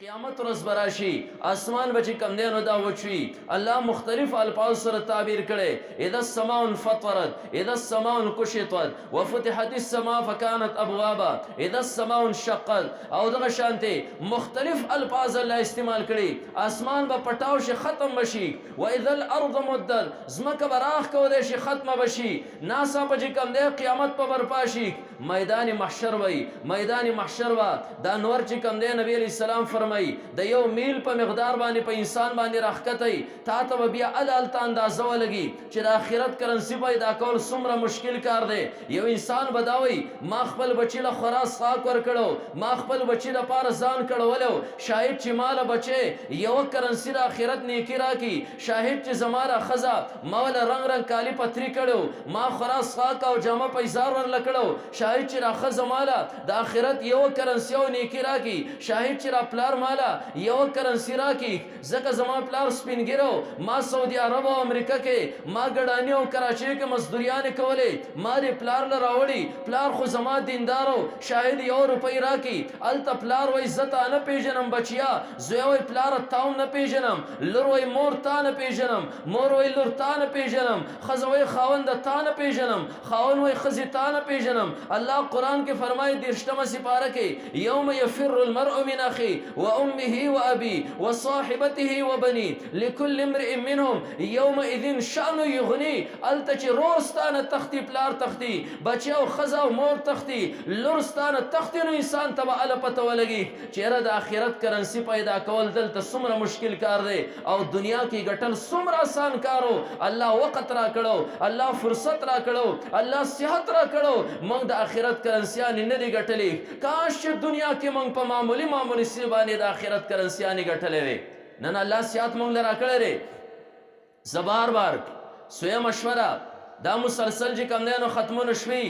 قیامت ورځ به راشي اسمان به چې کوم دی نو دا وچوي الله مختلف الفاظ سره تعبیر کړي اذا السماء انفطرت اذا السماء انكشطت وفتحت السماء فكانت ابوابا اذا السماء انشقت او دغه شانتي مختلف الفاظ الله استعمال کړي اسمان به پټاو شي ختم بشي واذا الارض مدت زمکه براخ کولې شي ختمه بشي ناسا به چې کوم دی قیامت په برپا شي میدان محشر وای میدان محشر وا دا نور چې کوم دی نبی علیہ السلام د یو میل په مقدار باندې په انسان باندې راخکتای تا ته بیا الالته اندازه ولګي چې د آخرت کرنسی پیدا کول څومره مشکل کار دی یو انسان بداوي ما خپل بچی له خراس خاک ور کړو ما خپل بچی له پار ځان کړولو شاهد چې مال بچي یو کرنسی د آخرت نیکی راکی شاهد چې زماره خزا مال رنگ رنگ کالی پتری کړو ما خراس خاک او جامه پیسار ور لکړو شاهد چې را خزا مالا د آخرت یو کرنسی او نیکی راکی شاهد چې را پلار مالا یو کرنسی راکی زکه زما پلار سپینګرو ما سعودي عرب او امریکا کې ما ګډانی او کراچي کې مزدوریان کولې ما دې پلار ل راوړي پلار خو زما دیندارو شاهد یو روپۍ راکی الته پلار وای عزت نه پیژنم بچیا زوی وای پلار تاو نه پیژنم لور وای مور تا نه پیژنم مور وای لور تا نه پیژنم خزوی خاوند تا نه پیژنم خاون وای خزی تا نه پیژنم الله قران کې فرمایي درشتمه سپاره کې یوم یفر المرء من اخی وأمه وأبي وصاحبته وبني لكل امرئ منهم يومئذ شأن يغني التچ روستان تختی پلار تختی بچو خزا مور تختی لورستان تختی نو انسان تبا ال پته ولګي چیرې د آخرت کرنسی پیدا کول دلته څومره مشکل کار دی او دنیا کې ګټل څومره آسان کارو الله وخت را کړو الله فرصت را کړو الله صحت را کړو موږ د آخرت کرنسیان نه دی ګټلې کاش دنیا کې موږ په معمولی سی باندې د آخرت کرنسیانی ګټلې وي نن الله سیات مونږ لرا کړې زبار بار سوی مشوره دا مسلسل چې کوم نه ختمونه شوي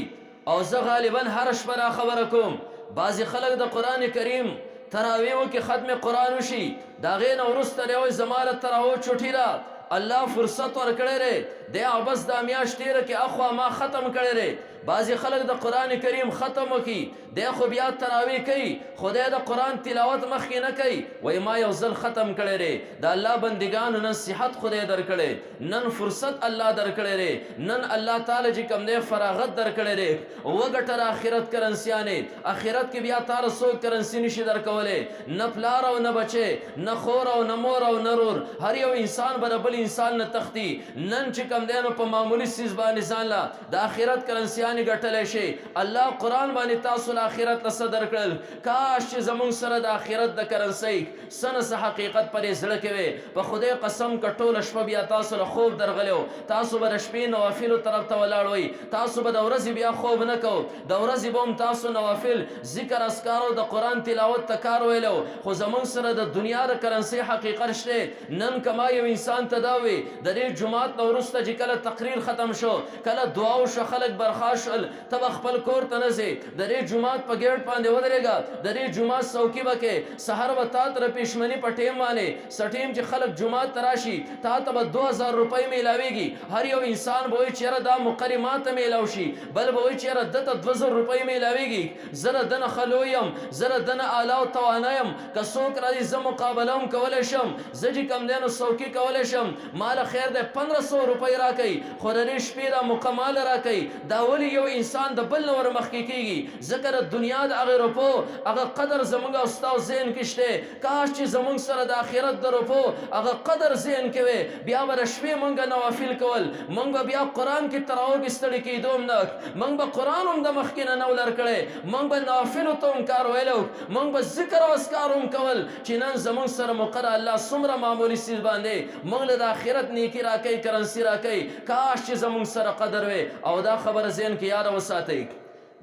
او زه غالبا هر شپه خبره کوم بعضی خلک د قران کریم تراویح کې ختم قران وشي دا غین ورسته لوي زماله تراویح چټی را الله فرصت ورکړی ری د ابس د میاشتې کې اخوا ما ختم کړی ری بعضی خلک د قران کریم ختم وکي د خو بیا تراویح کوي خدای د قران تلاوت مخکې نه کوي وای ما یو ځل ختم کړی ری د الله بندگانو نن صحت خدای درکړي نن فرصت الله درکړي ری نن الله تعالی چې کوم دی فراغت درکړي ری وګټر اخرت کرنسیانه اخرت کې بیا تار سو کرنسی نشي درکولې نه پلار او نه بچي نه خور او نه مور او نرور هر یو انسان برابر انسان نه تختی نن چې کوم دی نو په معمولی سیس باندې ځان لا د اخرت کرنسیانه ګټلې شي الله قران باندې تاسو له اخرت له صدر کړل کاش چې زمون سره د اخرت د کرنسی سنس حقیقت پر زړه کې وي په خدای قسم کټول شپه بیا تاسو له خوب درغلو تاسو به شپې نوافل طرف ته ولاړ وي تاسو به د ورځې بیا خوب نه کو د ورځې بوم تاسو نوافل ذکر اسکار او د قران تلاوت تکار ویلو خو زمون سره د دنیا د کرنسی حقیقت شته نن کما یو انسان تداوي د دې جمعات نو ورسته چې کله تقریر ختم شو کله دعا او خلک برخاش تب خپل کور ته نزي د دې جمعات په ګیټ باندې ودرېګا د دې جمعات څوکۍ بکې سحر و تا تر پښمنی پټیم باندې سټیم چې خلک جمعات تراشي تا ته 2000 روپۍ میلاويږي هر یو انسان به چیرې دا مقرمات میلاو شي بل به چیرې دته 2000 روپۍ میلاويږي زره دنه خلویم زره دنه اعلی او توانایم که څوک راځي زه مقابله هم کولای شم زه چې کم دینو څوکۍ کولای شم مال خیر ده 1500 روپۍ راکې خو د دې شپې را مکمل راکې دا ولی یو انسان د بل نور مخکې کیږي ذکر دنیا د هغه روپو هغه قدر زمونږ استاد ذهن کې شته کاش چې زمونږ سره د آخرت د روپو هغه قدر ذهن کې وي بیا به شپې مونږ نوافل کول مونږ بیا قران کې تراویح استړي کېدوم نه مونږ به قران هم د مخکې نه نو لر کړي مونږ به نوافل ته هم کار ویلو مونږ به ذکر او اذکار هم کول چې نن زمونږ سره مقرر الله څومره معمولی سیز باندې مونږ د آخرت نیکی راکې کرنسی راکې کاش چې زمونږ سره قدر وي او دا خبر ذهن کې یاد وساتئ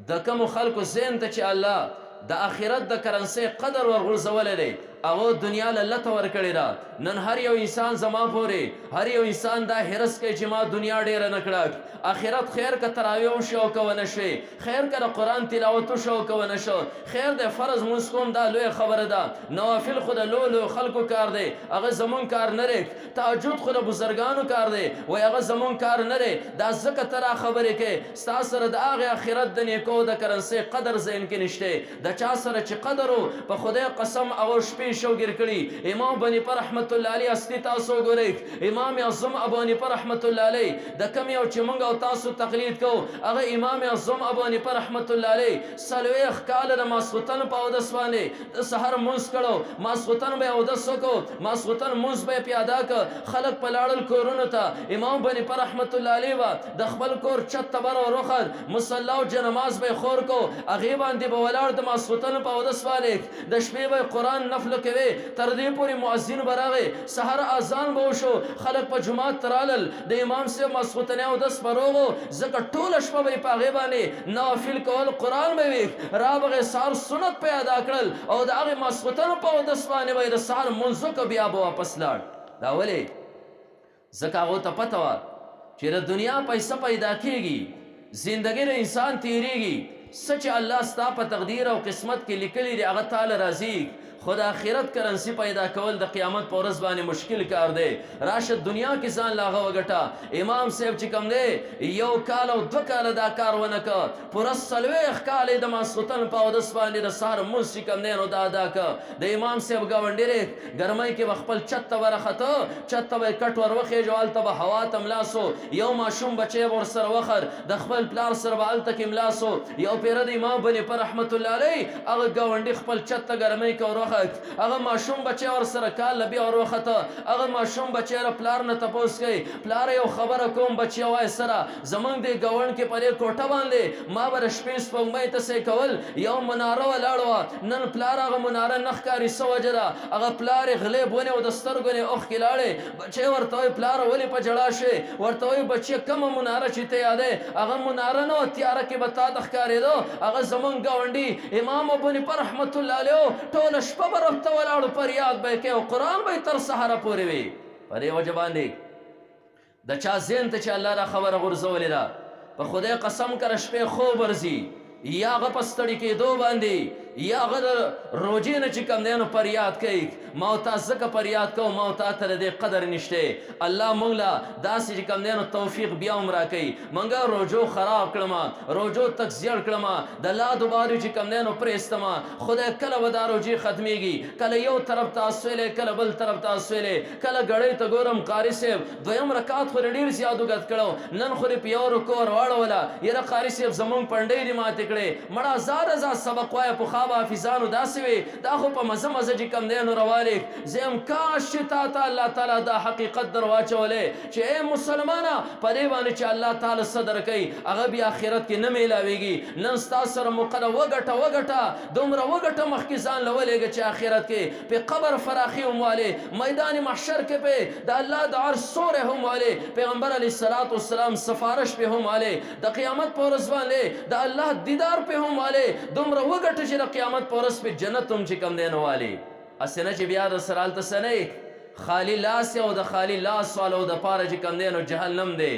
د کوم خلکو ذهن ته چې الله د آخرت د کرنسی قدر ورغورځولی دی او دنیا لته ورکړی را نن هر یو انسان زما پورې هر یو انسان دا هرس کوي چې ما دنیا ډیره نه کړه آخرت خیر که تراویح شو کو نه شي خیر که قرآن تلاوت شو کو نه شو خیر د فرض مسکوم دا لوی خبره ده نوافل خود لولو خلکو کار دی هغه زمون کار نه لري تهجد خود بزرګانو کار دی وای هغه زمون کار نه لري دا زکه ترا خبره کې ستا سره د هغه آخرت د نیکو د کرنسی قدر زین کې نشته د چا سره چې قدر په خدای قسم او شپې شوګر کړي امام بني پر رحمت الله علیه استی تاسو ګورئ امام اعظم ابو حنیفه رحمت الله علیه د کم یو چې موږ او تاسو تقلید کو هغه امام اعظم ابو حنیفه رحمت الله علیه سلويخ کال د ماسختن په اودس باندې د سحر منځ کړو ماسختن به اودس وکړو ماسختن منځ به پیاده ک خلق په لاړل کورونو ته امام بني پر رحمت الله علیه د خپل کور چت تبر او روخر مصلی او جنماز به خور کو هغه باندې به ولاړ د ماسختن په اودس باندې د شپې به قران نفل کوي تر دې پورې مؤذن براغه سحر اذان به وشو خلق په جمعات ترالل د امام سے ماسختن اودس پروغو زکه ټول شپه به پاغه باندې نافل کول قران به وی را بغه سار سنت پیدا کړل او د هغه ماسختن په اودس باندې به د سحر منځو کو بیا به واپس لاړ دا ولې زکه هغه ته پته و چې د دنیا پیسې پیدا کیږي زندگی د انسان تیریږي سچ الله ستا په تقدیر او قسمت کې لیکلي دی هغه تعالی راضي خود آخرت کرنسی پیدا کول د قیامت په ورځ باندې مشکل کار دی راشه دنیا کې ځان لاغه وګټه امام صاحب چې کوم دی یو کال او دو کال دا کار ونه ک پوره څلوېښت کال د ماسختن په اودس باندې د سهار مونځ چې کوم دی نو دا ادا ک د امام صاحب ګاونډي دی ګرمۍ کې به خپل چت ته ورخته چت ته به یې کټ ور وخېږو هلته به هوا ته ملاسو یو ماشوم بچی به ورسره وخر د خپل پلار سره به هلته کې ملاسو یو پیره د امام بني پر رحمت الله علیه هغه ګاونډي خپل چت ته ګرمۍ کې وروخه هغه ماشوم بچی ور سره کال لبی اور وخته هغه ماشوم بچی را پلار نه تپوس کوي پلار یو خبره کوم بچی وای سره زمنګ دی گاون کې پرې کوټه باندې ما بر شپې سپوږمۍ ته سې کول یو مناره ولاړو نن پلار هغه مناره نخکاری سو وجرا هغه پلار غلیب ونه او دسترګونه اوخ کلاړې بچی ورته پلار ولې په جړا شي ورته بچی کوم مناره چې ته یادې هغه مناره نو تیار کې بتا د ښکارېدو هغه زمنګ گاونډي امام ابو پر رحمت الله علیه ټول شپه برته ولاړو پر یاد به کې او قران به تر سحر پورې وي پرې وجباندې د چا زین ته چې الله را خبره غرزولې ده په خدای قسم کر شپې خوب ورزي یا غ پستړی کې دو باندې یا غ روزي نه چې کم دینو پر یاد کوي موت زکه پر یاد کو موت تر دې قدر نشته الله مونږ لا داسې چې کم دینو توفیق بیا عمره کوي مونږه روزو خراب کړم روزو تکزیړ کړم د لا دوباره چې کم دینو پرېستما خدای کله ودا روزي ختميږي کله یو طرف تاسو له کله بل طرف تاسو له کله غړې ته ګورم قاری صاحب دویم رکعت خو ډیر زیاتو غت کړو نن خو په یو رکوع ورواړو ولا یره قاری صاحب زمون پندې دی ماته کړې مړه زار سبق وای په خواب حافظانو داسې وي دا خو په مزه مزه چې کم دینو روالیک زم کاش چې تا ته الله تعالی دا حقیقت در واچولې چې اے مسلمانه په دې باندې چې الله تعالی صدر کوي هغه بیا آخرت کې نه میلاویږي نن ستاسو سره مقدره وګټه دومره وګټه مخکې ځان لولېږي چې آخرت کې په قبر فراخي هم والے میدان محشر کې په د الله د عرش سوره هم والے پیغمبر علیه الصلاۃ والسلام سفارش په هم والے د قیامت پر ورځ باندې د الله دیدار په هم والے دومره وګټه چې قیامت پورس په جنت هم چې کم دینو والی اسنه چې بیا د سرال ته سنه خالی لاس او د خالی لاس والو د پاره چې کم دینو جهنم دی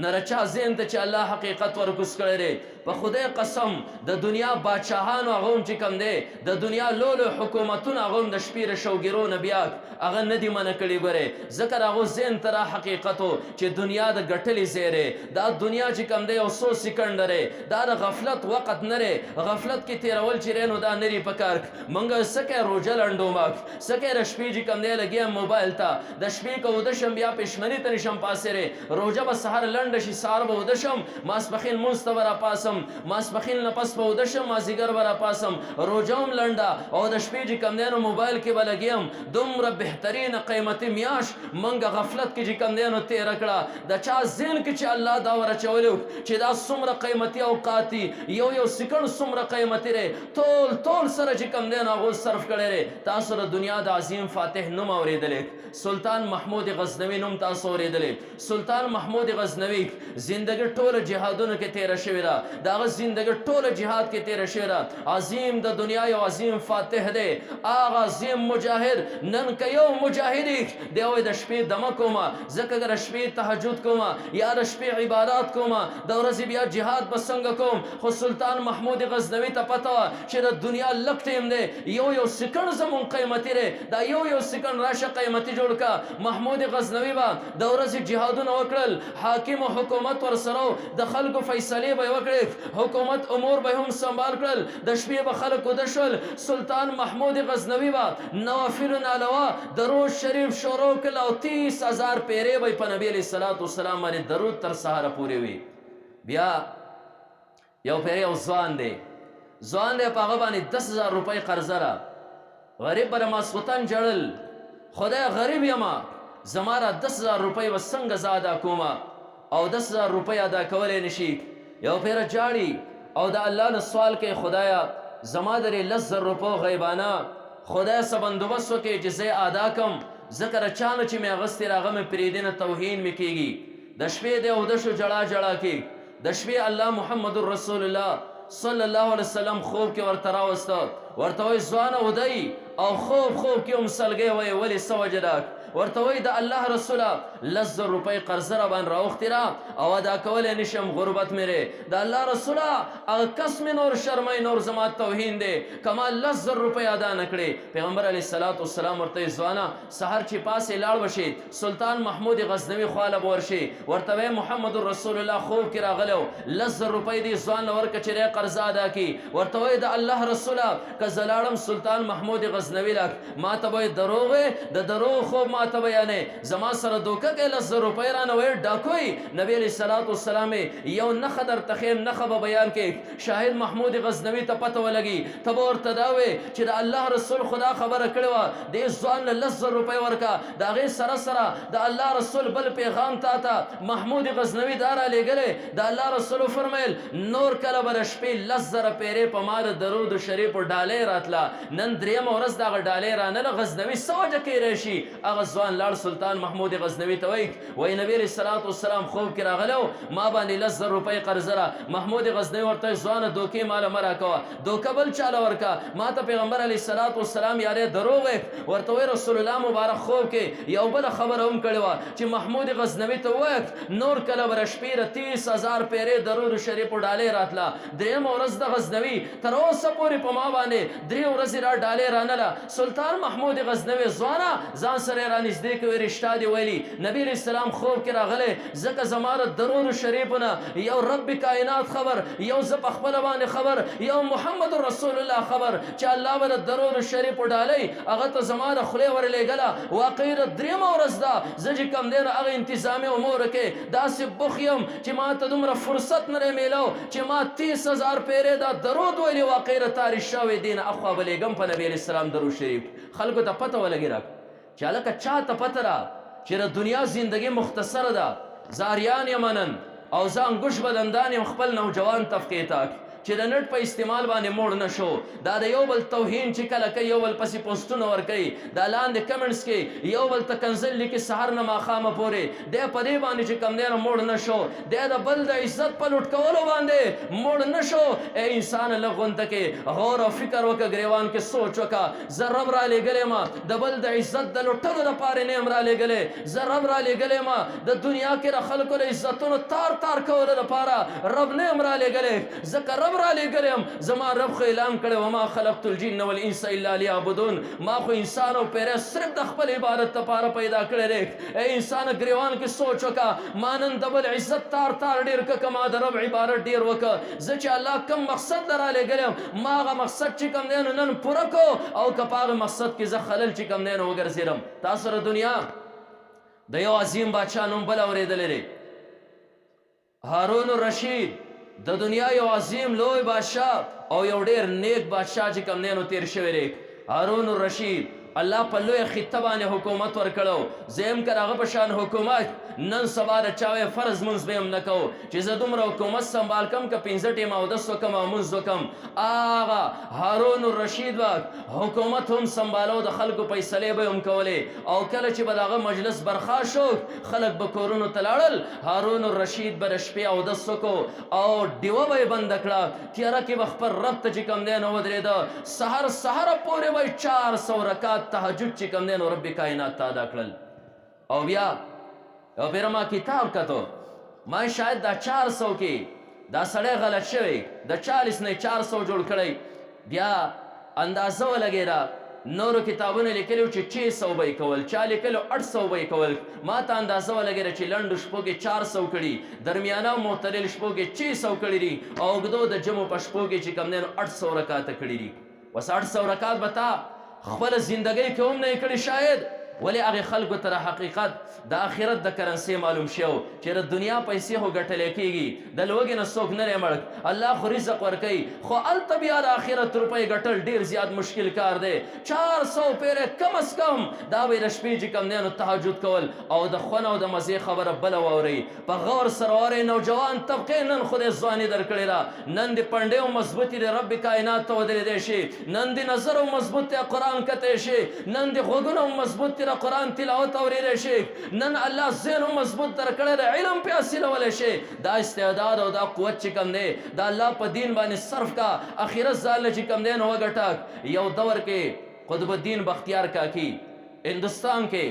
نرچا زین ته چې الله حقیقت ورکوس کړی په خدای قسم د دنیا بادشاهانو هغه چې کم دی د دنیا لولو حکومتونه هغه د شپې شوګیرو نه بیا هغه نه دی منع کړي ګره ذکر هغه زین تر حقیقتو چې دنیا د غټلې زیره دا دنیا چې کم دی او 100 سکند لري دا د غفلت وخت نه لري غفلت کې تیرول چې رینو دا نری پکار منګه سکه روجل انډو ماک سکه رشپې چې کم دی لګي موبایل ته د شپې کو د شم بیا پښمنی ته نشم پاسره روجه به سحر لند شي سار به د شم ماسپخین مستور پاسم ماسپخین نه پس به د شم مازیګر ورا پاسم روجوم لنډه او د شپې چې کم دی نو موبایل کې بلګیم دومره بهترین قیمتي میاش منګه غفلت کې چې کم دی نو تیر کړه د چا ذهن کې چې الله دا ورچولو چې دا څومره قیمتي اوقاتي یو سکند څومره قیمتي ری ټول سره چې کم دی نو هغه صرف کړی تاسو د دنیا د عظیم فاتح نوم اوریدلې سلطان محمود غزنوی نوم تاسو اوریدلې سلطان محمود غزنوی زندگی ټول جهادونو کې تیر شوی را داغه زندگی ټول جهاد کې تیر شوی را عظیم د دنیا یو عظیم فاتح دی اغه عظیم مجاهد نن که یو مجاهدی دی او د شپې دمه کومه زکه د شپې تهجد کومه یا د شپې عبادت کومه د ورځې بیا جهاد بسنګ کوم خو سلطان محمود غزنوی ته پته چې د دنیا لک ټیم دی یو سکند زمون قیمتي ری دا یو سکند راشه قیمتي جوړ کا محمود غزنوی با د ورځې جهادونه وکړل حاکم تعلیم او حکومت ورسره د خلکو فیصلې به یې وکړې، حکومت امور به هم سنبال کړل، د شپې به خلک وده شول. سلطان محمود غزنوي به نوافلو نه علاوه درود شریف شروع کړل او 30,000 پیرې به یې په نبي علیه الصلاة والسلام باندې درود تر سهاره پورې وي. بیا یو پیری او ځوان دی په هغه باندې 10,000 روپۍ قرضه ده. غریب به د ماسخوتن جړل، خدای غریب یمه زما را 10,000 روپۍ به څنګه زه ادا کومه، او 10,000 روپۍ ادا کولی نشي. یو پیره جاړي او د الله نه سوال کوي خدایا زما درې 10,000 روپو غیبانه خدای څه بندوبست وکړي چې زه ادا کم، ځکه د چا نه چې مې اغوستې د هغه مې پرېږدي نه توهین مې کېږي. د شپې دی اوده شو جړا جړا کې، د شپې الله محمد رسول الله صلی الله علیه وسلم خوب کې ورته راوسته، ورته وایي ځوانه ودی او خوب کې هم سلګۍ وایي ولې څه وجه ده؟ ورته وایي د الله رسوله 10,000 روپۍ قرضه را باندې راوختې ده او ادا کولی نشم، غربت مې دی. د الله رسوله هغه کس مې نور شرموي، نور زما توهین دی که ما 10,000 روپۍ ادا نه کړې. پیغمبر علیه الصلاة والسلام ورته وایي ځوانه سهار چې پاسې لاړ بشي سلطان محمود غزنوي خواله به ورشي، ورته وایي محمد رسول الله خوب کې راغلی و 10,000 روپۍ دې ځوان له ورکړه چې دی قرضه ادا کړي. ورته وایي د الله رسوله که زه لاړم سلطان محمود غزنوي لک ما ته به دروغ د دروغ خوب ما ته بیانې، زما سره دوکه کوي 10,000 روپۍ رانه وایي ډاکوی. نبی علیه الصلاة والسلام یو نښه درته ښیم، نښه به بیان کړي. شاهد محمود غزنوي ته پته ولګي، ته به ورته دا وایې چې د الله رسول خدا خبره کړې وه دې ځوان له 10,000 روپۍ ورکه. د هغې سره د الله رسول بل پیغام تا ته محمود غزنوي دا رالیږلی، د الله رسول وفرمیل نور کله به د شپې 10,000 پیرې په ما د درود شریفو ډالۍ راتله، نن درېیمه ورځ دغه ډالۍ رانله. غزنوي څه وجه کیدی شي؟ هغه ځوان لاړ سلطان محمود غزنوي ته وایي نبي علیه الصلاة والسلام خوب کې راغلی و ما باندې 10,000 روپۍ قرضه ده. محمود غزنوي ورته وایي ځوانه دوکې ماله مه راکوه، دوکه بل چاله ورکه، ما ته پیغمبر علیه الصلاة والسلام یارې دروغ وایي. ورته وایي رسول الله مبارک خوب کې یو بله خبره هم کړې وه چې محمود غزنوي ته ووایه نور کله به د شپې د 30,000 پیرې درود شریفو ډالۍ راتله. درېیمه ورځ د غزنوي تر اوسه پورې په ما باندې 3 ورځې را ډالۍ رانله. سلطان محمود غزنوي ځوانه ځان سره یې رانږدې کوي رشته دې ویلي نبي علیه السلام خوب کې راغلی، ځکه زما د درود شریفو نه یو رب کائنات خبر، یو زه په خپله باندې خبر، یو محمد رسول الله خبر چې الله به د درود شریفو ډالۍ هغه ته زما د خولې ورلېږله. واقعي د 3مه ورځ ده زه چې کوم دی نو هغه انتظامي امورو کې داسې بوخ یم چې ما ته دومره فرصت نه دی میلو چې ما 30,000 پیرې دا درود ویلي. واقعي د تاریخ شوی دی نه اخوا به لېږم په نبي علیه السلام درود شریف. خلکو ته پته ولګي را چې هلکه چا ته پته ده چې د دنیا زندگی مختصره ده، زاریان یمنن او زه انګوش بدندان یم خپل نوجوان طبقې ته چې د نټ په استعمال باندې موړ نه شو. دا د یو بل توهین چې کله کوي، یو بل پسې پوسټونه ورکوي، دا لاندې کمنټس کې یو بل ته کنځل لیکي سهار نه ماښامه پورې، دی په دې باندې چې کوم دی نو موړ نه شو، دی د بل د عزت په لوټ کولو باندې موړ نه شو. ای انسان لږ غونته کې غور او فکر وکړه، ګریوان کې سوچ وکړه، زه رب را لېږلی یم د بل د عزت د لوټلو دپارې نه یم را لېږلی، زه رب را لېږلی یم د دنیا کې د خلکو د عزتونو تار کولو دپاره رب نه یم را لېږلی، ځکه رب را لېږلی یم. زما رب خو اعلان کړی وما خلقت الجن والانس الا لیعبدون، ما خو انسان او پیری صرف د خپل عبادت دپاره پیدا کړی دی. ای انسان ګریوان کې سوچ وکړه، ما نن د بل عزت تار ډېر که که ما د رب عبادت ډېر وکړه، زه چې الله کوم مقصد در را لېږلی یم ما هغه مقصد چې کوم دی نو نن پوره کړو، او که په هغه مقصد کې زه خلل چې کوم دی نو وګرځېدم. تاسو سره دنیا د یو عظیم بادشاه نوم بل اورېدلی دی، هارون الرشید. د دنیا یو عظیم لوی بادشاه او یو ډېر نیک بادشاه چې کوم دی نو تیر شوی دی هارون الرشید. الله په لویه خطه باندې حکومت ورکړو، زه یم که د هغه په شان حکومت نن سبا د چا وی فرض مونځ به هم نه کوو چې زه دومره حکومت سنبال کم که 15 ټیمه اودس وکم او مونځ وکم. هغه هارون الرشید به حکومت هم سنبالو، د خلکو فیصلې به هم کولې، او کله چې به د هغه مجلس برخاست شو خلک به کورونو ته لاړل، هارون الرشید به د شپې اودس وکړو او ډیوه به یې بنده کړه، تیاره کې به خپل رب ته چې کوم دی نو ودرېده، سهره پورې به 400 رکعات تهجد چې کوم دی نو رب کائنات ته ادا کړل. او بیا یو پیر ما کتاب کتو، ما شاید دا 400 کې دا سړی غلط شوی، د 40 نه 400 جوړ کړی. بیا اندازه ولګېده نورو کتابونه لیکلي وو چې 600 به یې کول، چا لیکلو 800 به یې کول. ما ته اندازه ولګېده چې لنډو شپو کې 400 کړي، درمیانه او معتدل شپو کې 600 کړي دي، او اوږدو د جمعو په شپو کې چې کوم دی نو 800 رکاته کړي دي. بس 800 رکات به تا خپله زندګۍ کې هم نه یې کړي شاید، ولې هغې خلکو ته حقیقت د آخرت د کرنسۍ معلوم شوی و چې د دنیا پیسې خو ګټلی کېږي، د لوږې نه څوک نه دی مړ، الله خو رزق ورکوي، خو هلته بیا د آخرت روپۍ ګټل ډېر زیات مشکل کار دی. 400 پیرې کم از کم دا به یې د شپې چې کوم دی نو تهجد کول او د خوند او د مزې خبره بله واورئ. په غور سره واورئ نوجوان طبقې نن خدای ځواني درکړې ده، نن دې پنډې او مضبوطې د رب کائنات ته ودرېدی شي، نن دې نظر او مضبوط دی قرآن کتی شي، نن دې غوږونه او مضبوط دی د قرآن تلاوت اورېدی شي، نن الله ذهن او مضبوط درکړی دی علم پې حاصلولی شي. دا استعداد او دا قوت چې کوم دی دا الله په دین باندې صرف کا، اخرت ځان له چې کوم دی نو وګټه. یو دور کې قطب الدین بختیار کاکی هندوستان کې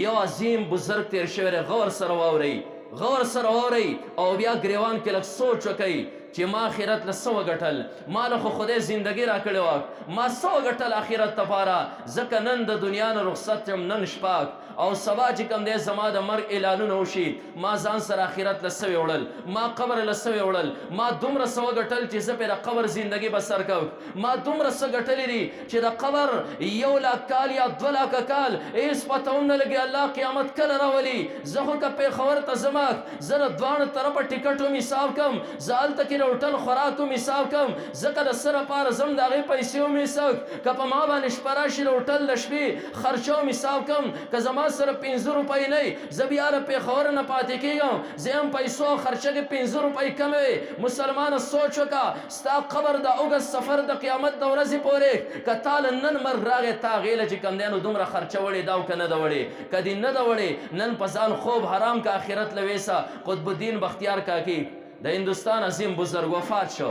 یو عظیم بزرگ تیر شوی دی، غور سره واورئ، غور سره واورئ او بیا ګریوان کې لږ سوچ وکئ چې ما آخرت له څه وګټل، ما له خو خدای زندګي را کړې وه، ما څه وګټل آخرت دپاره، ځکه نن د دنیا نه رخصت یم، نن شپاک او سبا چې کوم دی زما د مرګ اعلانونه وشي، ما ځان سره آخرت له څه وړل، ما قبر له څه وړل، ما دومره څه وګټل چې زه پرې د قبر زندګي بسر کوم، ما دومره څه ګټلي دي چې د قبر 1 لاک کال یا 2 لاکه کال هېڅ پته هم نه لګي الله قیامت کله راولي. زه خو که پېښور ته ځمه زه د دواړو طرفه ټکټ هم حساب کوم، زه هلته کې د هوټل خوراک هم حساب کوم، ځکه د څه لپاره ځم د هغې پیسې هم حساب، که په ما باندې شپه راشي د هوټل د شپې خرچه هم حساب کوم، که زما سره 5 روپۍ نه وي زه بیا له پېښوره نه پاتې کېږم، زه هم پیسو او خرچه کې 5 روپۍ کمې وي. مسلمانه سوچ وکړه ستا قبر د اوږد سفر د قیامت د ورځې پورې که تا له نن مرګ راغی تا هغې له چې کوم دی نو دومره خرچه وړې ده او که نه ده وړې، که دې نه ده وړې نن په ځان خوب حرام که آخرت له ویسه. قطب الدین بختیار کاکی د هندوستان عظیم بزرگ وفات شو،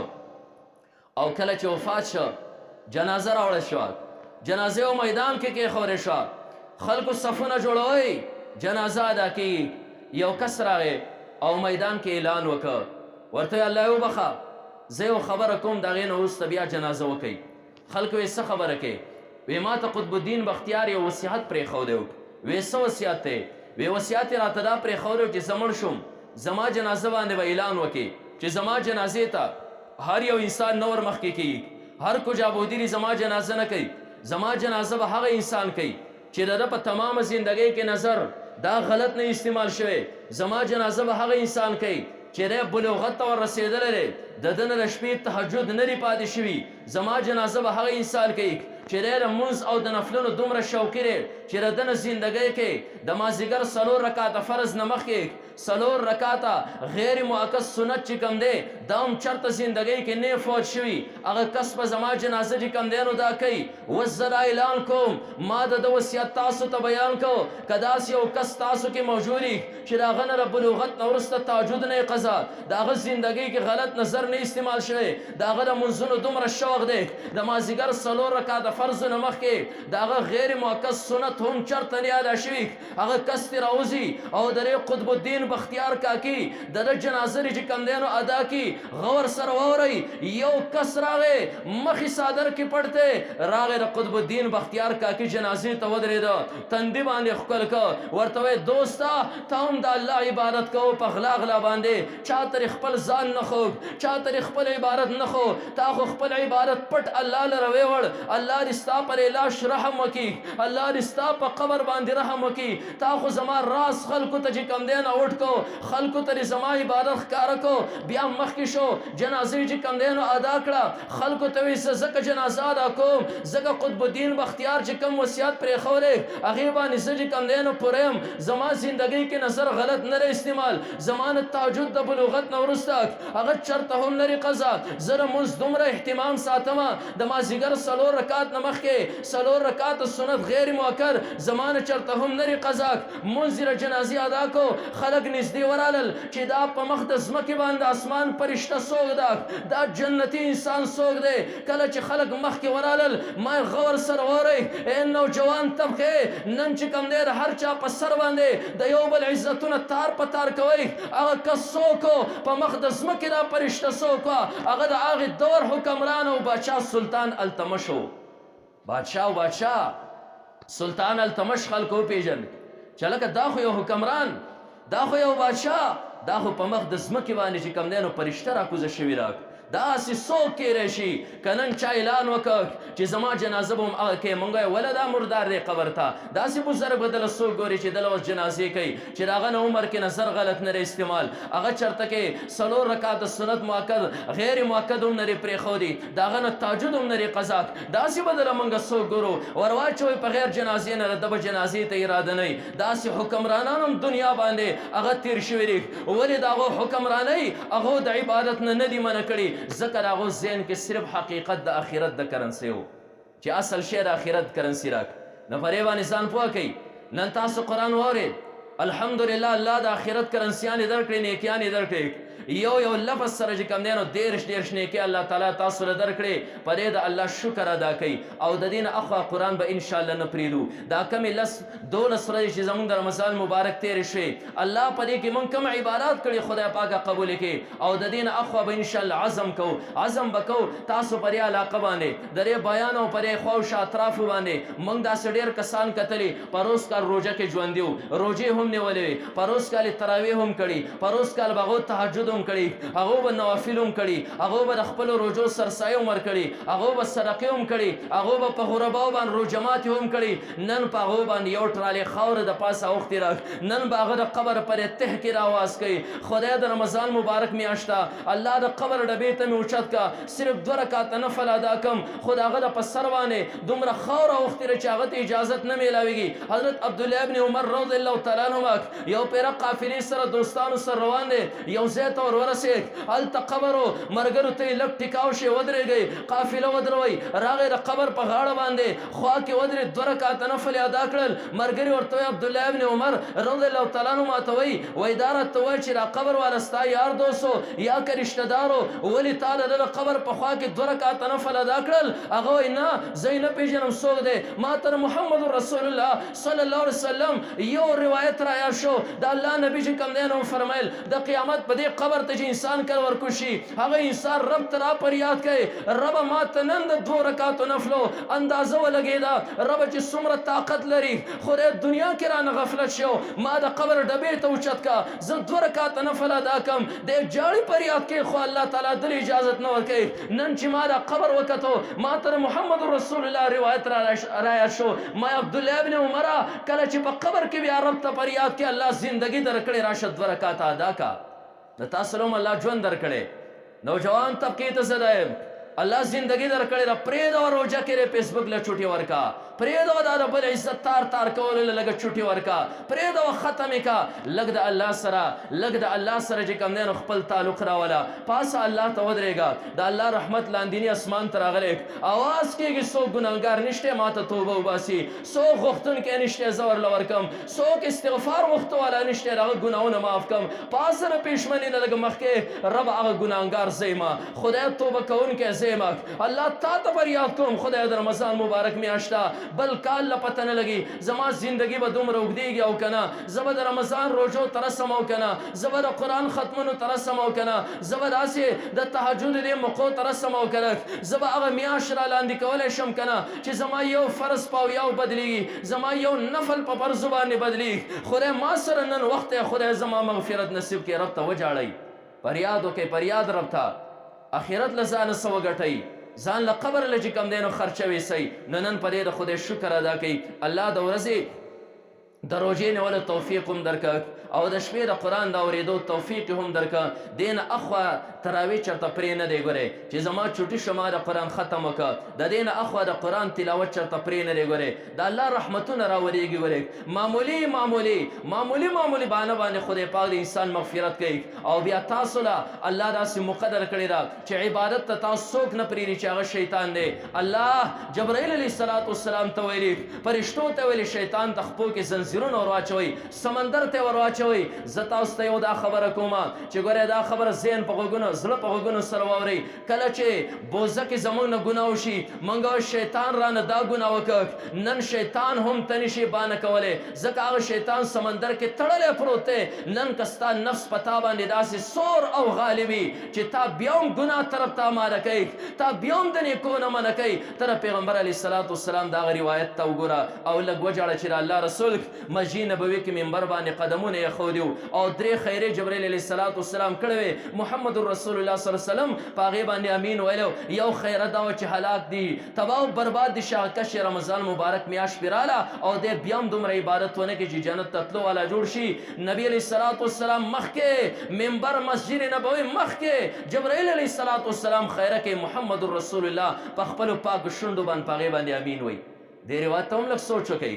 او کله چې وفات شو جنازه راوړل شوه، جنازه او میدان کې کېښودې شوه، خلکو صفونه جوړوئ جنازه ادا کېږي. یو کس راغی او میدان کې اعلان وکړ، ورته الله یې وبخه زه یو خبره کوم د هغې نه وروسته بیا جنازه وکئ. خلکو یې څه خبره کوي؟ وی ما ته قطب الدین بختیار یو وصیت پرېښودی و. وی څه وصیت دی؟ وی وصیت یې راته دا پرېښودی و چې زه مړ شم زما جنازه باندې به اعلان وکړي چې زما جنازې ته هر یو انسان نه ور مخکې کېږي، هر کجا بودیري زما جنازه نه کوي، زما جنازه به هغه انسان کوي چې د ده په تمامه زندګۍ کې نظر دا غلط نه استعمال شوی، زما جنازه به هغه انسان کوي چې دی بلوغت ته ور رسېدلی دی، د ده نه د شپې تهجد نه دی پاتې شوي، زما جنازه به هغه انسان کوي چې دی د لمونځ او د نفلونو دومره شوقي دی چې د ده نه زندګۍ کې د مازدیګر 4 رکاته فرض نه مخکې 4 رکاته غیر مؤکد سنت چې کوم دی دا هم چېرته زندګۍ کې نه فوت شوي، هغه کس به زما جنازه چې کوم دی نو دا کوي. اوس زه دا اعلان کوم ما د ده وصیت تاسو ته بیان کو، که داسې یو کس تاسو کې موجود وي چې د هغه نه د بلوغت نه وروسته تهجد نه یې قضا، د هغه زندګۍ کې غلط نظر نه استعمال شوی، د هغه د منځونو دومره شوق دی د مازدیګر 4 رکاته فرضو نه مخکې د هغه غیر مؤکد سنت هم چېرته نه یاده شوي، هغه کس ترې راوځي او د دې قطب الدین بختیار کاکی د ده جنازه چې کوم دی نو ادا کړي. غور سره واورئ یو کس راغی مخې څادر کې پټ دی راغی د قطب الدین بختیار کاکی جنازې ته ودرېده، تندي باندې ښکل کړه، ورته وایي دوسته ته هم د الله عبادت کوو په غلا غلا باندې، چا ترې خپل ځان نه خوږ، چا ترې خپل عبادت نه خو، تا خو خپل عبادت پټ الله لره ویوړ، الله دې ستا پر لاش رحم وکړي، الله دې ستا په قبر باندې رحم وکړي، تا خو زما راز خلکو ته چې کوم دی نه وټ کو، خلکو ته زما عبادت ښکاره کو، بیا مخکې شو جنازې چې کوم دی نو ادا کړه، خلکو ته وایي ځکه جنازه ادا کوم ځکه قطب الدین بختیار چې کوم وصیت پرېښودی هغې باندې زه چې کوم دی نو پوره یم، زما زندګۍ کې نظر غلط نه دی استعمال، زما نه تهجد د بلوغت نه وروسته هغه چېرته هم نه قضا، زه د لمونځ دومره اهتمام ساتمه د مازدیګر 4 رکات نه مخکې 4 رکات سنت غیر مؤکد زما نه چېرته هم نه قضا، لمونځ یې د جنازې ادا کو، خلک نږدې ورالل چې دا په مخ د ځمکې باندې اسمان پرشته څوک ده، دا جنتي انسان څوک دی، کله چې خلک مخکې ورالل ما غور سره واورئ ای نوجوان طبقې نن چې کوم دی د هر چا په سر باندې د یو بل عزتونه تار په تار کوئ، هغه کس څوک په مخ د ځمکې دا پرشته څوک هغه د هغې دور حکمران او باچا سلطان التمش و. بادشاه او بادشاه سلطان التمش خلکو پیژن چې لکه دا خو یو حکمران، دا خو یو بادشاه، دا خو په مخ د ځمکې باندې چې کوم دی نو فرشته راکوزه شوي راک داسې څوک کیدی شي که نن چا اعلان وکړ چې زما جنازه به هم هغه کوي مونږ وایو وله دا مردار دی قبر ته. داسې بزرګ به دله څوک ګوري چې دله اوس جنازې کوي چې د هغه نه عمر کې نظر غلط نه استعمال، هغه چېرته کې 4 رکعات سنت مؤکد غیر مؤکد هم نه پرېښودي، د هغه نه تهجد هم نه قضات. داسې به دله مونږ څوک ګورو ور واچوئ په غیر جنازې نه د به جنازې ته اراده نه وي. داسې حکمرانان هم دنیا باندې هغه تېر شوي دي. ولې د هغو حکمرانۍ هغو د عبادت نه دي منع کړي؟ ذکر هغو ذهن کې صرف حقیقت د آخرت د کرنسۍ و چې اصل شی د آخرت کرنسي راک. نو په دې باندې ځان پوه کوئ. نن تاسو قرآن واورئ، الحمدلله الله د آخرت کرنسیانې درکړې، نیکیانې درکړې. یو لفظ سره چې کوم دی نو 13 نیکۍ الله تعالی تاسو له درکړې. په دې د الله شکر ادا کوئ او د دې نه اخوا قرآن به انشاءالله نه پرېږدو. دا کمې 12 ورځې چې زموږ د رمضان مبارک تېرې شوې، الله په دې کې موږ کوم عبادات کړي خدای پاکه قبول کړي او د دې نه اخوا به انشاءالله عزم به کوو تاسو په دې علاقه باندې د دې بیان او په دې خواوشا اطرافو باندې. موږ داسې ډېر کسان کتلي په روز کال روژه کې ژوندي وو، روژې هم نیولې وې، په روز کال تراویح هم کړي، په روز کال به هغو تهجد هم کړي، هغو به نوافل هم کړي، هغو به د خپلو روژو سرسایي هم ورکړي، هغو به صدقې هم کړي، هغو به په غرباو باندې روژماتې هم کړي. نن په هغو باندې یو ټرالې خاوره د پاسه اوښتې را، نن به هغه د قبر پرې ته کې راواز کوي. خدای د رمضان مبارک میاشته الله د قبر ډبې ته مې اوچت کا، صرف 2 رکعاته نفل ادا کم، خو د هغه د په سر باندې دومره خاوره اوښتې چې هغه ته اجازت نه میلاویږي. حضرت عبدالله ابن عمر رضی الله تعالی عنهما یو پیره قافلې سره دوستانو سره روان دی، یو ځای ته ورورسېد، هلته قبر و، مرګرو ته یې لږ ټیکاو شي ودرېږئ، قافله ودروئ. راغی د قبر په غاړه باندې خوا کې ودرېد، 2 رکعاته نفل ادا کړل. ملګري ورته وایي عبدالله ابن عمر رضی الله تعالی عنه ماته وایي دا راته وایي چې دا قبر والا ستا یار دوست و یا که رشته دار و، ولې تا د ده د قبر په خوا کې 2 رکعاته نفل ادا کړل؟ هغه وایي نه زه یې نه پېژنم څوک دی. ما ته محمد رسول الله صلی الله علیه وسلم یو روایت را یاد شو، د الله نبي چې کوم دی نو فرمیل د قیامت په دې قبر ته چې انسان کله ورکوشي هغه انسان رب ته را فریاد کوي، ربه ما ته نن د 2 رکعاتو نفلو اندازه ولګېده، ربه چې څومره طاقت لري خدای دنیا کې رانه غفلت شو، ما د قبر ډبې ته اوچت کا، زه 2 رکعاته نفل ادا کم. دی جاړي فریاد کوي خو الله تعالی دل اجازت نه ورکوي. نن چې ما دا قبر وکتو ما ته محمد رسول الله روایت را یاد شو، ما عبدالله ابن عمره کله چې په قبر کې بیا رب ته فریاد کوي الله زندگی درکړې راشه 2 رکعاته ادا کا. د تاسو هم الله ژوند درکړی. نوجوان طبقې ته زه دایم الله زندگی درکړې ده، پرېږده روژه کې فیسبوک له چوټې ورکا، پرېږده دا د بل عزت تار کولو له لږه چوټې ورکا، پرېږده ختم یې کا، لږ د الله سره چې کوم دی نو خپل تعلق راوله، پاسه الله ته ودرېږه. د الله رحمت لاندیني اسمان ته راغلی، اواز کېږي څوک ګناهګار نشته ما ته توبه وباسي، څوک غوښتونکی نشته زه ورله ورکم، څوک استغفار غوښته والا نشته د هغه ګناهونه معاف کم. پاسه نه پېشمني نه لږ مخکې رب هغه ګناهګار زه یم، خدای توبه کوونکی زه یم. الله تا ته فریاد کوم خدای د رمضان مبارک میاشته بل کال له پته نه لګي زما زندگی به دومره اوږدېږي او که نه، زه به د رمضان روژو ته رسم او که نه، زه به د قرآن ختمونو ته رسم او که نه، زه به داسې د تهجد دې موقعو ته رسم او که نه، زه به هغه میاشت را لاندې کولی شم که نه چې زما یو فرض په اویاو بدلېږي، زما یو نفل په فرضو باندې بدلېږي. خدای ما سره نن وخت دی، خدای زما مغفرت نصیب کړي. رب ته وجاړئ، فریاد وکړئ، فریاد رب ته. آخرت له ځانه څه وګټئ، ځان له قبر له چې کوم دی نو خرچه ویسئ. نو نن په دې د خدای شکر ادا کوي. الله د ورځې د روژې نیولو توفیق هم درکړه او د شپې د قرآن د اورېدو توفیق هم درکړه. دې نه اخوا تراویح چېرته پرې نه دی ګورئ چې زما چوټي شما د قرآن ختم وکړه، د دې نه اخوا د قرآن تلاوت چېرته پرې نه دی ګورئ. د الله رحمتونه راورېږي ګورئ. معمولي بانه باندې خدای پاک د انسان مغفرت کوي. او بیا تاسو له الله داسې مقدر کړې ده چې عبادت ته تاسو څوک نه پرېږدي چې هغه شیطان دی. الله جبرائیل علیه السلام ته ویلي، فرشتو ته ویلي شیطان ته خپو کې زنځیر وزیرونه ور واچوئ سمندر ته ور واچوئ زه تاسو ته یو دا خبره کوم چې ګورئ دا خبره ذهن په غوږونو زړه په غوږونو سره واورئ کله چې بوزه کې زموږ نه ګناه وشي موږ شیطان رانه دا ګناه وکړ نن شیطان هم ته نشي بانه کولی ځکه هغه شیطان سمندر کې تړلی پروت دی نن که ستا نفس په تا باندې داسې سور او غالبي چې تا بیا هم ګناه طرف ته اماده کوي تا بیا هم د نیکو نه منع کوي ته د پیغمبر علیه الصلاة والسلام د هغه روایت ته وګوره او لږ وجاړه چې د الله رسول مسجد نبوي کې منبر باندې قدمونه یې ایښودي او درې خیرې جبرائیل علیه الصلاة والسلام کړی وې محمد رسول الله صلی الله علیه وسلم په هغې باندې امین ویلو یو خیره دا وه چې هلاک دي تباه او برباد دي شاهکش رمضان مبارک میاشت پرې راله او دی بیا هم دومره عبادت ونه کړي چې جنت ته تلو والا جوړ شي نبی علیه الصلاة والسلام مخکې منبر مسجد نبوي مخکې جبرائیل علیه الصلاة والسلام خیره کې محمد رسول الله په خپلو پاکو شونډو باندې په هغې باندې امین وایي دې روایت ته هم لږ سوچ وکړئ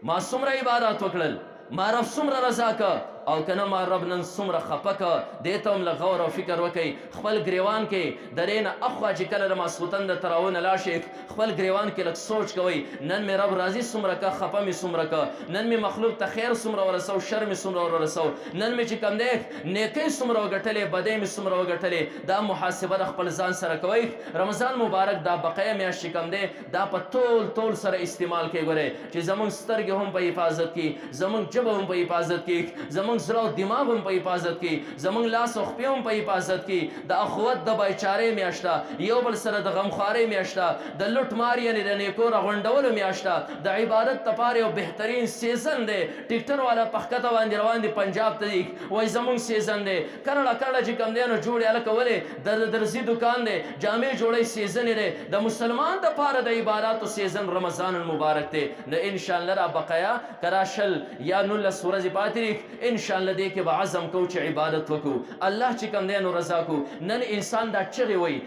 ما څومره عبادت وکړل ما رب څومره رضا که او کنه ما رب نن څومره خفه که دې ته هم لږ غور او فکر وکئ خپل ګریوان کې د دې نه اخوا چې کله د ماسخوتن د تراونه لاړ شئ خپل ګریوان کې لږ سوچ کوئ نن مې رب راضي څومره که خفه مې څومره که نن مې مخلوق ته خیر څومره ورسو شر مې څومره ورسو نن مې چې کوم دی نیکۍ څومره وګټلې بدۍ مې څومره وګټلې دا محاسبه د خپل ځان سره کوئ رمضان مبارک دا بقیه میاشت چې کوم دی دا په ټول سره استعمال کوي ګورئ چې زموږ سترګې هم په حفاظت کې زموږ ژبه هم په حفاظت کې زموږ زړه او دماغ هم په حفاظت کې زموږ لاس او خپې هم په حفاظت کې د اخوت د بایچارې میاشته یو بل سره د غمخوارۍ میاشته د لوټ مار یعنې د نیکو راغونډولو میاشته د عبادت دپاره یو بهترین سیزن دی ټیکټر والا په ښکته باندې روان دي پنجاب ته دي وایي زموږ سیزن دی کرړه کرړه چې کوم دی نو جوړې هلکه ولې د درزي دکان دی جامې جوړی سیزن دی د مسلمان دپاره د عباداتو سیزن رمضان المبارک دی نو انشاءالله را بقایا که را شل یا 19 ورځې پاتې دي انشاءالله دې کې به عزم کوو چې عبادت وکړو الله چې کوم دی نو رضا کړو نن انسان دا چغې وایي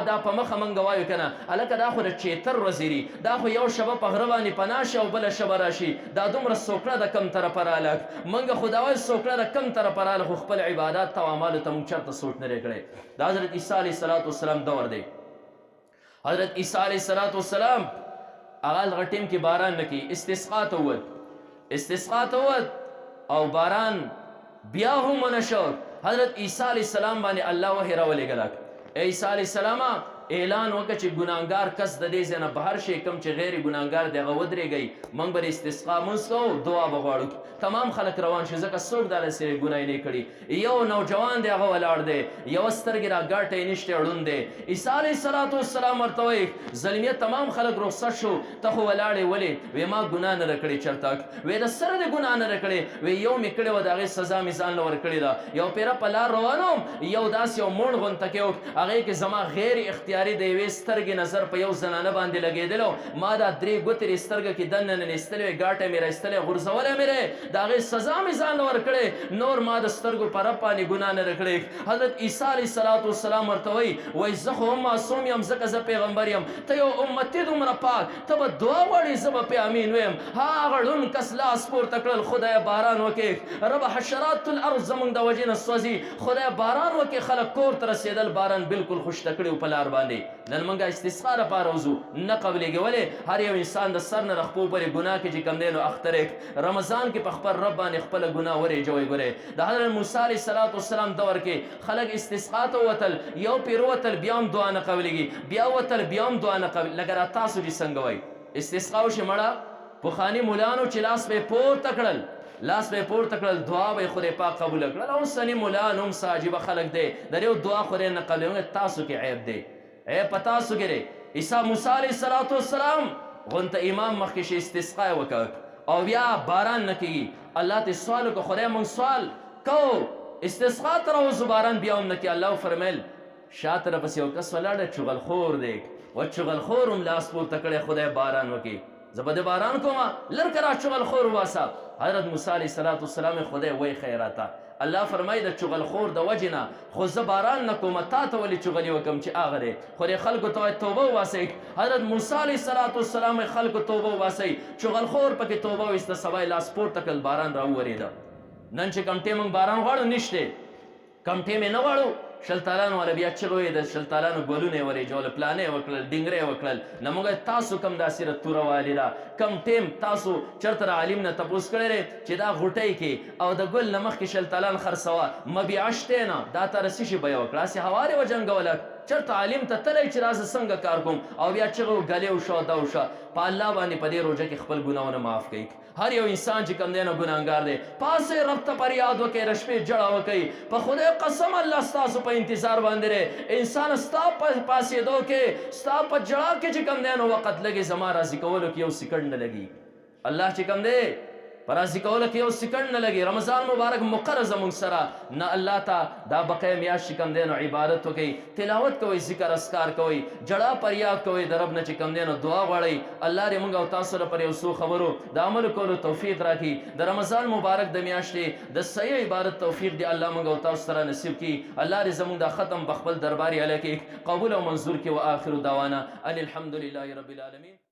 دا په مخه موږ وایو که نه هلکه دا خو د چیتر ورځې دي دا خو یو شبه په غره باندې پناه شي او بله شبه راشي دا دومره سوکړه د کم طرفه راله موږ خو دا وایو سوکړه د کم طرفه راله خو خپل عبادات او اعمالو ته موږ چېرته سوچ نه دی کړی دا حضرت عیسی علیه الصلاة والسلام دور دی حضرت عیسی علیه الصلاة والسلام هغه هغه ټیم کې باران نه کوي استسقا ته ووت استسقا ته ووت او باران بیا هم ونه شو حضرت عیسی علیه السلام باندې الله وحی راولېږله عیسی علیه السلام اعلان وکړه چې ګناهګار کس د دې ځای نه بهر شي کوم چې غیر ګناهګار دی هغه ودرېږئ موږ به د استسقا لمونځ کوو دعا به غواړو تمام خلک روان شي ځکه څوک داسې ګناه یې نه کړي یو نوجوان دی هغه ولاړ دی یوه سترګې را ګاټی نشته ړوند دی عیسی علیه الصلاة والسلام ورته وایي زلمیه تمام خلک رخصت شو ته خو ولاړې ولې وی ما ګناه نه ده کړې چرته وی د سره دې ګناه نه ده کړې وی یو مې کړې وه د هغې سزا مې ځان له ورکړې ده یو پیره په لار روان وم یو داسې یو موڼ غونته کې و هغې کې زما غیر اختیاري د یوې سترګې نظر په یو زنانه باندې لګېدلو ما دا درې ګوتې د سترګه کې دننه ننیستلې وې ګاټه مې را ایستلې غورځولی مې دی د هغې سزا مې ځان له ورکړې نور ما د سترګو په رب باندې ګناه نه ده کړې حضرت عیسی علیه الصلاة والسلام ورته وایي وایي زه خو هم معصوم یم ځکه زه پیغمبر یم ته یو امتي دومره پاک ته به دعا غواړې زه به پې امین ویم هغه ړوند کس لاس پورته کړل خدایه باران وکړې ربه حشرات الارض زموږ د وجې نه سوځي خدایه باران وکړې خلک کور ته رسېدل باران بالکل خوشته کړي په لار باندې نن موږ استسقا لپاره وځو نه قبلېږي ولې هر یو انسان د سر نه د خپو پورې ګناه کې چې کوم دی نو اختر رمضان کې په خپل رب باندې خپله ګناه ورېجوئ ګورئ د حضرت موسی علیه الصلاة والسلام دور کې خلک استسقا ته ووتل یو پیر ووتل بیا هم دعا نه قبلېږي بیا ووتل بیا هم دعا نه قبل لکه را تاسو چې څنګه وایي استسقا وشي مړه پخواني ملانو چې لاس به یې پورته کړل لاس به یې پورته کړل دعا به یې خدای پاک قبوله کړل اوسني ملان هم څه عجیبه خلک دی د یو دعا خدای نه قبلوي تاسو کې عیب دی عیب په تاسو کې دی عیسی موسی علیه الصلاة والسلام غونته امام مخکې شي استسقا یې وکړ او بیا باران نه کېږي الله ته سوال وکړه خدای موږ سوال کوو استسقا ته راوځو باران بیا هم نه کېږي الله وفرمیل شاته راپسې یو کس ولاړ دی چغلخور دی و چغلخور هم لاس پورته کړی خدای باران وکړي زه به د باران کومه لرکه را چغلخور وباسه حضرت موسی علیه الصلاة والسلام خدای وی خیراته الله فرمایي د چغلخور د وجې نه خو زه باران نه کومه تا ته ولې چغلي وکړم چې هغه دی خو دې خلکو ته وایي توبه وباسئ حضرت موسی علیه الصلاة والسلام خلکو توبه وباسئ چغلخور پکې توبه وایسته سبا یې لاس پورته کړل باران راوورېده نن چې کم ټیم موږ باران غواړو نشته کم ټیم یې نه غواړو شل تالان والا بیا چغه وې د شل تالانو ګلونه ورې جوړ پلانې وکړل ډنګرې وکړل نو موږ تاسو کم داسې توره والی را کم ټیم تاسو چرته عالم نه تپوس کړی چې دا غوټۍ کې او د ګل نه مخکې شل تالان خرڅوه مبیعه شته نه دا ته رسې شي بیه وکړه هسې هوارې وجنګوله چرته عالم ته تلی چې راځه څنګه کار کوم او بیا چغه ګلې وشه دا وشه په الله باندې په دې روژه کې خپل ګناهونه معاف کوي هر یو انسان چې کم دی نو ګناهګار دی پاسې رب ته فریاد وکړئ د شپې جړه وکړئ په خدای قسم الله ستاسو په انتظار باندې دی انسان ستا په پاسېدو کې ستا په جړه کې چې کم دی نو وخت لګي زما راضي کولو کې یو سکند نه لګي الله چې کم دی په راضي کولو کې یو سکند نه لګي رمضان مبارک مقرر زموږ سره نه الله ته دا بقیه میاشت چې کم دی نو عبادت وکړئ تلاوت کوئ ذکر اذکار کوئ جړه فریاد کوئ د رب نه چې کم دی نو دعا غواړئ الله دې موږ او تاسو لپاره یو څو خبرو د عمل کولو توفیق راکړي د رمضان مبارک د میاشتې د صحیح عبادت توفیق دې الله موږ او تاسو سره نصیب کړي الله دې زموږ دا ختم په خپل دربار اعلی کړي قبول او منظور کړي واخر دعوانا ان الحمد لله رب العالمین